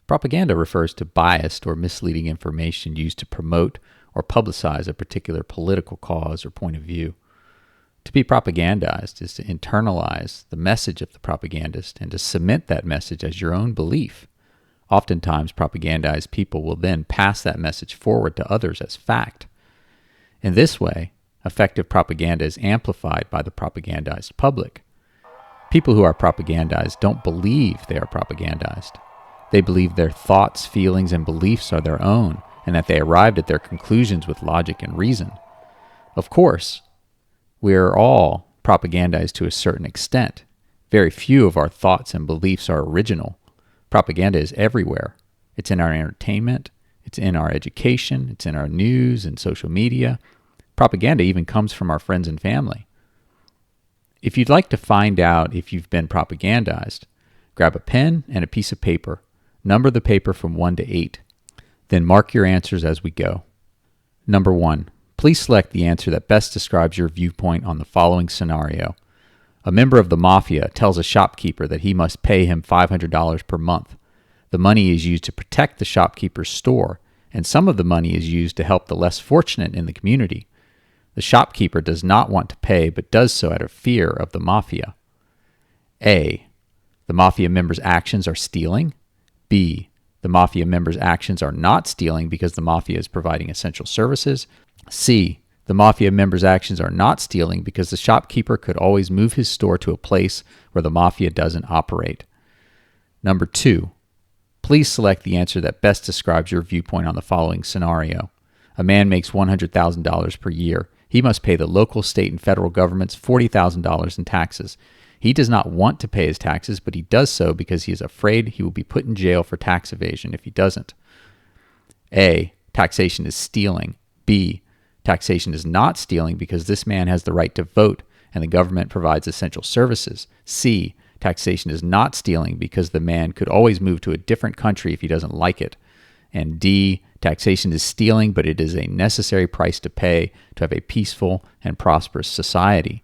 Propaganda refers to biased or misleading information used to promote or publicize a particular political cause or point of view. To be propagandized is to internalize the message of the propagandist and to cement that message as your own belief. Oftentimes, propagandized people will then pass that message forward to others as fact. In this way, effective propaganda is amplified by the propagandized public. People who are propagandized don't believe they are propagandized. They believe their thoughts, feelings, and beliefs are their own, and that they arrived at their conclusions with logic and reason. Of course, we are all propagandized to a certain extent. Very few of our thoughts and beliefs are original. Propaganda is everywhere. It's in our entertainment, it's in our education, it's in our news and social media. Propaganda even comes from our friends and family. If you'd like to find out if you've been propagandized, grab a pen and a piece of paper. Number the paper from 1 to 8. Then mark your answers as we go. Number 1. Please select the answer that best describes your viewpoint on the following scenario. A member of the mafia tells a shopkeeper that he must pay him $500 per month. The money is used to protect the shopkeeper's store, and some of the money is used to help the less fortunate in the community. The shopkeeper does not want to pay, but does so out of fear of the mafia. A. The mafia member's actions are stealing. B. The mafia member's actions are not stealing because the mafia is providing essential services. C. The mafia member's actions are not stealing because the shopkeeper could always move his store to a place where the mafia doesn't operate. Number 2. Please select the answer that best describes your viewpoint on the following scenario. A man makes $100,000 per year. He must pay the local, state, and federal governments $40,000 in taxes. He does not want to pay his taxes, but he does so because he is afraid he will be put in jail for tax evasion if he doesn't. A. Taxation is stealing. B. Taxation is not stealing because this man has the right to vote and the government provides essential services. C. Taxation is not stealing because the man could always move to a different country if he doesn't like it. And D. Taxation is stealing, but it is a necessary price to pay to have a peaceful and prosperous society.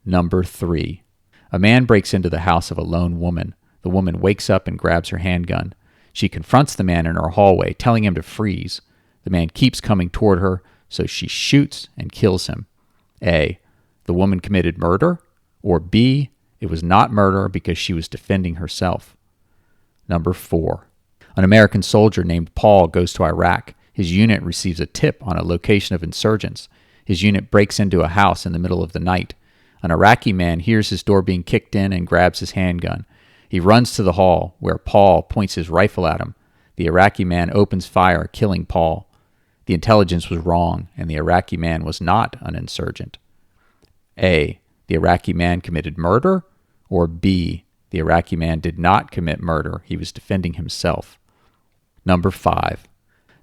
Number 3. A man breaks into the house of a lone woman. The woman wakes up and grabs her handgun. She confronts the man in her hallway, telling him to freeze. The man keeps coming toward her, so she shoots and kills him. A. The woman committed murder. Or B. It was not murder because she was defending herself. Number 4. An American soldier named Paul goes to Iraq. His unit receives a tip on a location of insurgents. His unit breaks into a house in the middle of the night. An Iraqi man hears his door being kicked in and grabs his handgun. He runs to the hall, where Paul points his rifle at him. The Iraqi man opens fire, killing Paul. The intelligence was wrong, and the Iraqi man was not an insurgent. A. The Iraqi man committed murder. Or B. The Iraqi man did not commit murder. He was defending himself. Number 5.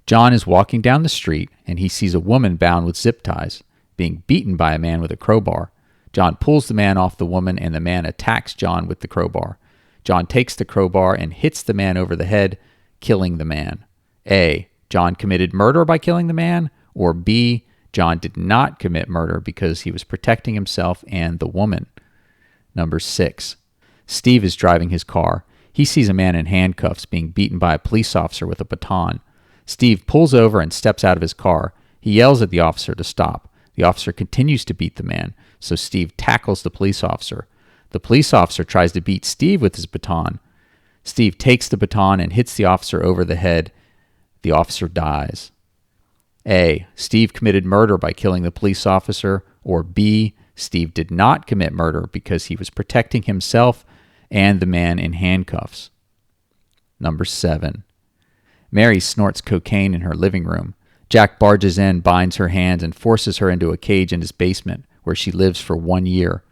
John is walking down the street, and he sees a woman bound with zip ties, being beaten by a man with a crowbar. John pulls the man off the woman, and the man attacks John with the crowbar. John takes the crowbar and hits the man over the head, killing the man. A. John committed murder by killing the man. Or B. John did not commit murder because he was protecting himself and the woman. Number 6. Steve is driving his car. He sees a man in handcuffs being beaten by a police officer with a baton. Steve pulls over and steps out of his car. He yells at the officer to stop. The officer continues to beat the man, so Steve tackles the police officer. The police officer tries to beat Steve with his baton. Steve takes the baton and hits the officer over the head. The officer dies. A. Steve committed murder by killing the police officer. Or B. Steve did not commit murder because he was protecting himself and the man in handcuffs. Number 7. Mary snorts cocaine in her living room. Jack barges in, binds her hands, and forces her into a cage in his basement, where she lives for 1 year.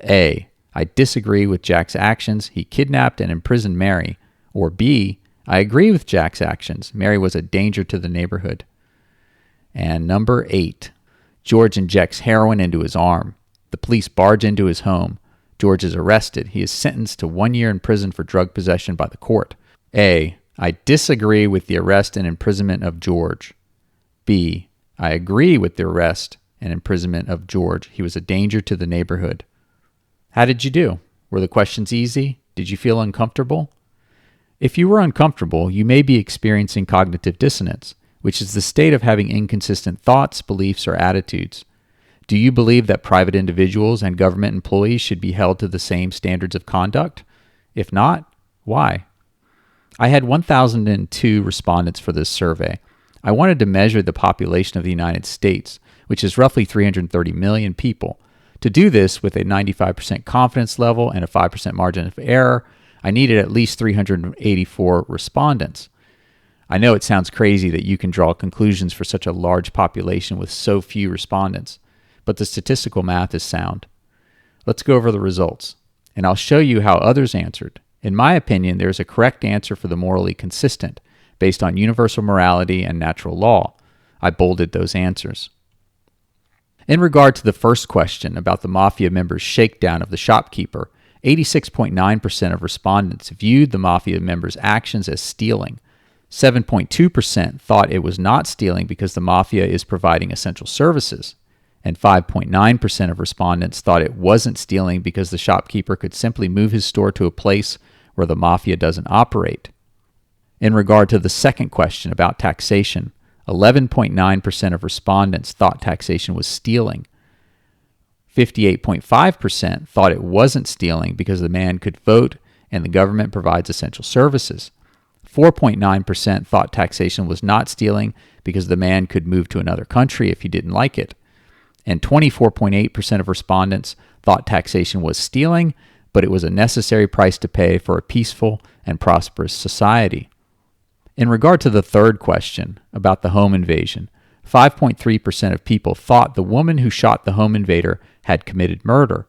A. I disagree with Jack's actions. He kidnapped and imprisoned Mary. Or B. I agree with Jack's actions. Mary was a danger to the neighborhood. And number 8. George injects heroin into his arm. The police barge into his home. George is arrested. He is sentenced to 1 year in prison for drug possession by the court. A. I disagree with the arrest and imprisonment of George. B. I agree with the arrest and imprisonment of George. He was a danger to the neighborhood. How did you do? Were the questions easy? Did you feel uncomfortable? If you were uncomfortable, you may be experiencing cognitive dissonance, which is the state of having inconsistent thoughts, beliefs, or attitudes. Do you believe that private individuals and government employees should be held to the same standards of conduct? If not, why? I had 1,002 respondents for this survey. I wanted to measure the population of the United States, which is roughly 330 million people. To do this with a 95% confidence level and a 5% margin of error, I needed at least 384 respondents. I know it sounds crazy that you can draw conclusions for such a large population with so few respondents, but the statistical math is sound. Let's go over the results, and I'll show you how others answered. In my opinion, there is a correct answer for the morally consistent, based on universal morality and natural law. I bolded those answers. In regard to the first question about the mafia member's shakedown of the shopkeeper, 86.9% of respondents viewed the mafia member's actions as stealing. 7.2% thought it was not stealing because the mafia is providing essential services. And 5.9% of respondents thought it wasn't stealing because the shopkeeper could simply move his store to a place where the mafia doesn't operate. In regard to the second question about taxation, 11.9% of respondents thought taxation was stealing. 58.5% thought it wasn't stealing because the man could vote and the government provides essential services. 4.9% thought taxation was not stealing because the man could move to another country if he didn't like it. And 24.8% of respondents thought taxation was stealing, but it was a necessary price to pay for a peaceful and prosperous society. In regard to the third question about the home invasion, 5.3% of people thought the woman who shot the home invader had committed murder.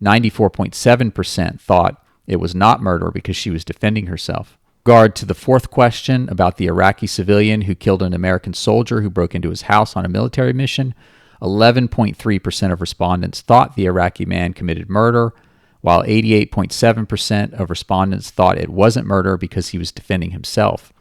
94.7% thought it was not murder because she was defending herself. In regard to the fourth question about the Iraqi civilian who killed an American soldier who broke into his house on a military mission, 11.3% of respondents thought the Iraqi man committed murder, while 88.7% of respondents thought it wasn't murder because he was defending himself.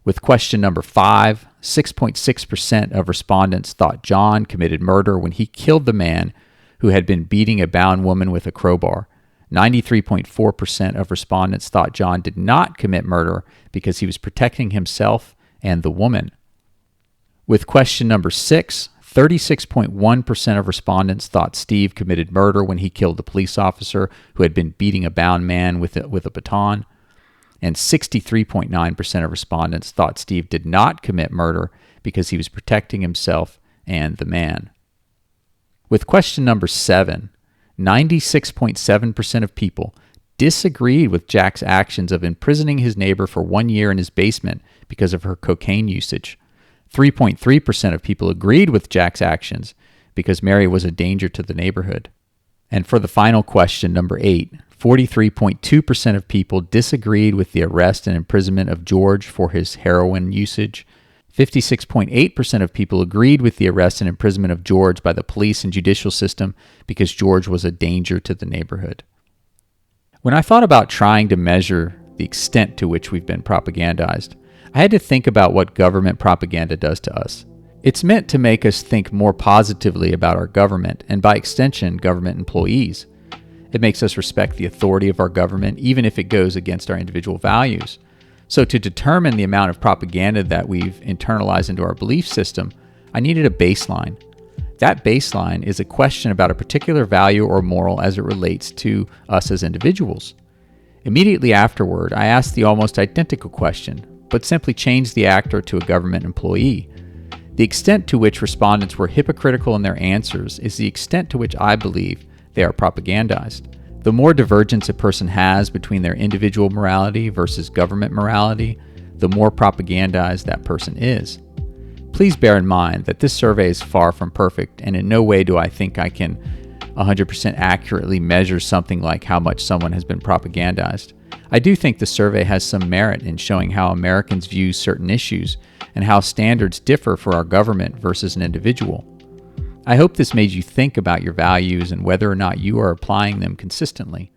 With question number 5, 6.6% of respondents thought John committed murder when he killed the man who had been beating a bound woman with a crowbar. 93.4% of respondents thought John did not commit murder because he was protecting himself and the woman. With question number 6, 36.1% of respondents thought Steve committed murder when he killed the police officer who had been beating a bound man with a baton. And 63.9% of respondents thought Steve did not commit murder because he was protecting himself and the man. With question number 7, 96.7% of people disagreed with Jack's actions of imprisoning his neighbor for 1 year in his basement because of her cocaine usage. 3.3% of people agreed with Jack's actions because Mary was a danger to the neighborhood. And for the final question, number 8, 43.2% of people disagreed with the arrest and imprisonment of George for his heroin usage. 56.8% of people agreed with the arrest and imprisonment of George by the police and judicial system because George was a danger to the neighborhood. When I thought about trying to measure the extent to which we've been propagandized, I had to think about what government propaganda does to us. It's meant to make us think more positively about our government and, by extension, government employees. It makes us respect the authority of our government, even if it goes against our individual values. So to determine the amount of propaganda that we've internalized into our belief system, I needed a baseline. That baseline is a question about a particular value or moral as it relates to us as individuals. Immediately afterward, I asked the almost identical question, but simply changed the actor to a government employee. The extent to which respondents were hypocritical in their answers is the extent to which I believe they are propagandized. The more divergence a person has between their individual morality versus government morality, the more propagandized that person is. Please bear in mind that this survey is far from perfect, and in no way do I think I can 100% accurately measure something like how much someone has been propagandized. I do think the survey has some merit in showing how Americans view certain issues and how standards differ for our government versus an individual. I hope this made you think about your values and whether or not you are applying them consistently.